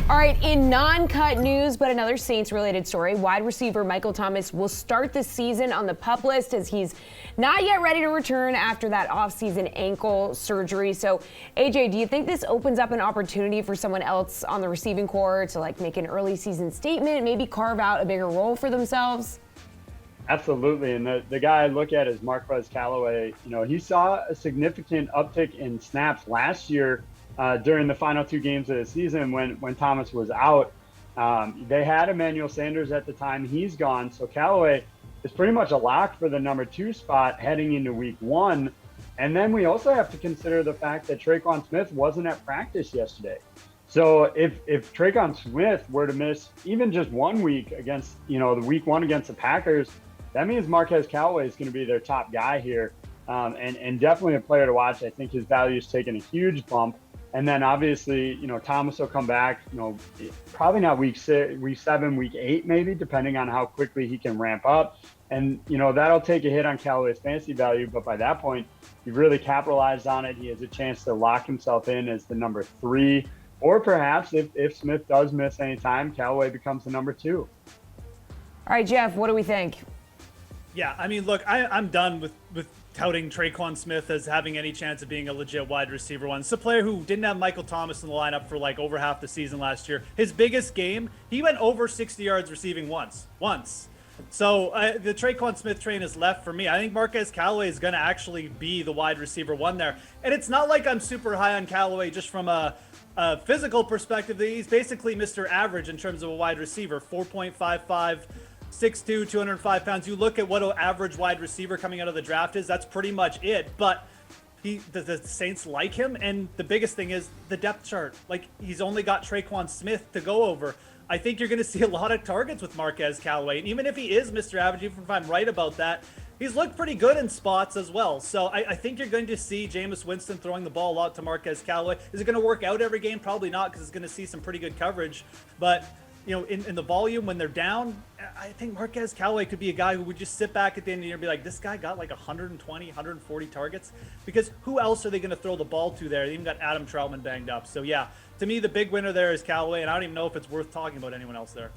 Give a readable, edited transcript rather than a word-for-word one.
All right, in non-cut news, but another Saints-related story, wide receiver Michael Thomas will start the season on the PUP list as he's not yet ready to return after that offseason ankle surgery. So, AJ, do you think this opens up an opportunity for someone else on the receiving corps to make an early season statement, maybe carve out a bigger role for themselves? Absolutely, and the guy I look at is Marquez Callaway. He saw a significant uptick in snaps last year during the final 2 games of the season when Thomas was out. They had Emmanuel Sanders at the time. He's gone, so Callaway is pretty much a lock for the number 2 spot heading into week 1. And then we also have to consider the fact that Tre'Quan Smith wasn't at practice yesterday. So if Tre'Quan Smith were to miss even just 1 week against, the week 1 against the Packers, that means Marquez Callaway is going to be their top guy here, and definitely a player to watch. I think his value is taking a huge bump. And then obviously, Thomas will come back, probably not week 7, week 8, maybe, depending on how quickly he can ramp up. And, that'll take a hit on Callaway's fantasy value. But by that point, he really capitalized on it. He has a chance to lock himself in as the number 3. Or perhaps if Smith does miss any time, Callaway becomes the number 2. All right, Geoff, what do we think? Yeah, I mean, look, I'm done with touting Tre'Quan Smith as having any chance of being a legit wide receiver one. It's a player who didn't have Michael Thomas in the lineup for over half the season last year. His biggest game, he went over 60 yards receiving once. So the Tre'Quan Smith train is left for me. I think Marquez Callaway is going to actually be the wide receiver one there. And it's not like I'm super high on Callaway just from a physical perspective. He's basically Mr. Average in terms of a wide receiver, 4.55, 6'2", 205 pounds. You look at what an average wide receiver coming out of the draft is, that's pretty much it. But the Saints like him, and the biggest thing is the depth chart. He's only got Tre'Quan Smith to go over. I think you're going to see a lot of targets with Marquez Callaway. And even if he is Mr. Average, even if I'm right about that, he's looked pretty good in spots as well. So I think you're going to see Jameis Winston throwing the ball a lot to Marquez Callaway. Is it going to work out every game? Probably not, because it's going to see some pretty good coverage. But in the volume when they're down, I think Marquez Callaway could be a guy who would just sit back at the end of the year and be like, this guy got 120, 140 targets. Because who else are they going to throw the ball to there? They even got Adam Troutman banged up. So yeah, to me, the big winner there is Callaway, and I don't even know if it's worth talking about anyone else there.